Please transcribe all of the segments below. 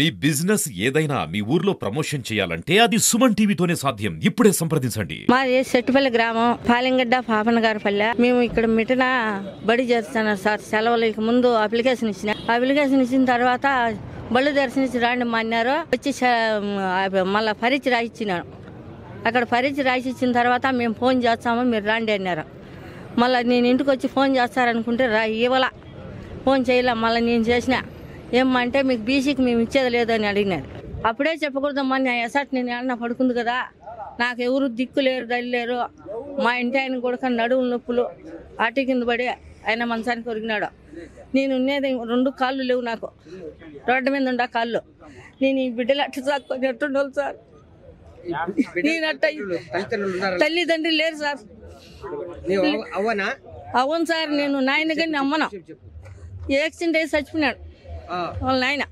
మీ business ఏదైనా మీ ఊర్లో promotion చేయాలంటే అది సుమన్ టీవీతోనే సాధ్యం. ఇప్పుడే సంప్రదించండి. మాది సెట్టుపల్లి గ్రామం, పాలింగడ్డ పాపనగారిపల్లె. మేము ఇక్కడ మిటన బడి చేస్తున్నారు సార్. సెలవులకి ముందు అప్లికేషన్ ఇచ్చిన తర్వాత బళ్ళు దర్శనించి రాండి అన్నారు. వచ్చి మళ్ళీ పరీక్ష రాయించినాను. అక్కడ పరీక్ష రాసిచ్చిన తర్వాత మేము ఫోన్ చేస్తాము, మీరు రాండి అన్నారు. మళ్ళీ నేను ఇంటికి వచ్చి ఫోన్ చేస్తారనుకుంటే ఇవ్వాల, ఫోన్ చేయలే. మళ్ళీ నేను చేసిన ఏమంటే మీకు బీసీకి మేము ఇచ్చేది లేదని అడిగినారు. అప్పుడే చెప్పకూడదమ్మా, నా ఎసట్ నేను ఏమన్నా పడుకుంది కదా, నాకు ఎవరు దిక్కు లేరు, దల్లి లేరు. మా ఇంటి ఆయన కూడా నడువులు నొప్పులు, ఆటి కింద పడి ఆయన మంచానికి కొరిగినాడు. నేను ఉన్నది 2 కాళ్ళు లేవు నాకు, రోడ్డు మీద ఉండ కాళ్ళు. నేను ఈ బిడ్డలు అట్ట సాక్కొని ఎట్టుండాలి సార్. నేను అట్ట తల్లిదండ్రులు లేరు సార్. అవును సార్, నేను నాయన కానీ అమ్మను. యాక్సిడెంట్ అయ్యి చచ్చిపోయినాడు వాళ్ళ నాయన.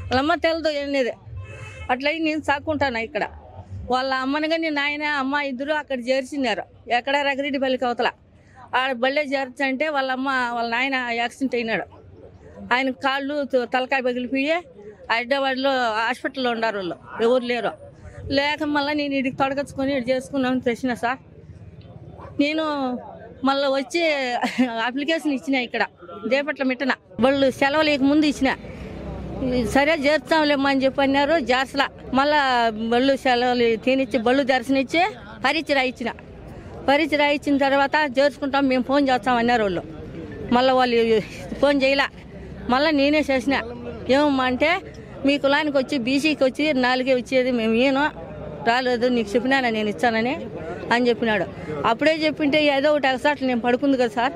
వాళ్ళ అమ్మ తెలదు అనేది. అట్లా నేను సాక్కుంటాను ఇక్కడ. వాళ్ళ అమ్మని కానీ నాయన అమ్మ ఇద్దరు అక్కడ చేర్చినారు. ఎక్కడ రగిరెడ్డిపల్లికి అవతల ఆడ బళ్ళే చేర్చంటే వాళ్ళ అమ్మ వాళ్ళ నాయన యాక్సిడెంట్ అయినాడు. ఆయన కాళ్ళు తలకాయ పగిలిపోయి హైదరాబాద్లో హాస్పిటల్లో ఉన్నారు. వాళ్ళు ఎవరు లేరు. లేక మళ్ళీ నేను ఇడికి తొడగచ్చుకొని ఇటు చేసుకున్నాను తెచ్చిన సార్. నేను మళ్ళీ వచ్చి అప్లికేషన్ ఇచ్చిన ఇక్కడ దేపట్ల మిట్టన. బళ్ళు సెలవులకు ముందు ఇచ్చిన. సరే చేర్చాంలేమ్మా అని చెప్పి అన్నారు. జాస్లా మళ్ళా బళ్ళు సెలవులు తినిచ్చి బళ్ళు దర్శనిచ్చి పరీక్ష రాయించిన తర్వాత చేర్చుకుంటాం, మేము ఫోన్ చేస్తామన్నారు వాళ్ళు. మళ్ళీ వాళ్ళు ఫోన్ చేయలే. మళ్ళీ నేనే చేసిన. ఏమమ్మా అంటే మీ కులానికి వచ్చి బీసీకి వచ్చి 4 వచ్చేది, మేము ఏనో రాలేదు, నీకు చెప్పినానా నేను ఇచ్చానని అని చెప్పినాడు. అప్పుడే చెప్పింటే ఏదో ఒకటి అగసాట్లు నేను పడుకుంది కదా సార్.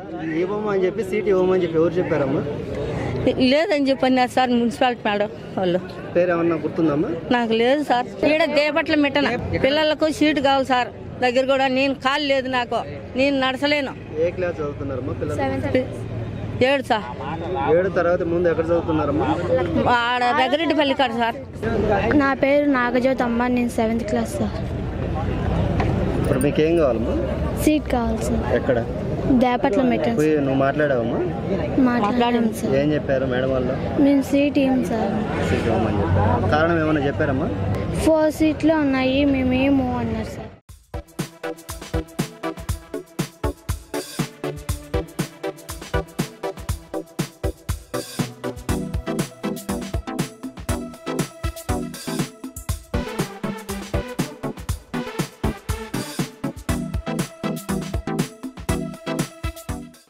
లేదని చెప్పి అన్నారు సార్ మున్సిపాలిటీ మేడం వాళ్ళు. నాకు లేదు సార్. ఈడ దేపట్ల మిట్టన పిల్లలకు సీటు కావాలి సార్. దగ్గర కూడా నేను కాలు లేదు, నాకు నేను నడచలేను. 7 సార్. 7 తర్వాత ముందు ఎక్కడ చదువుతున్నారమ్మా? ఆడ రగిరెడ్డిపల్లి కాడ సార్. నా పేరు నాగజ్యోతి అమ్మ, నేను 7th క్లాస్ సార్. ఇప్పుడు మీకు ఏం కావాలమ్మా? సీట్ కావాలి సార్. ఎక్కడ? దేపట్ల మెట్ట. నువ్వు మాట్లాడావమ్మా? మాట్లాడాము సార్. ఏం చెప్పారు మేడం వాళ్ళు? మేము సీట్ ఏం సార్. సీట్ ఇవ్వమని చెప్పారు. కారణం ఏమన్నా చెప్పారమ్మా? 4 సీట్లు ఉన్నాయి, మేము ఏమో అన్నారు సార్.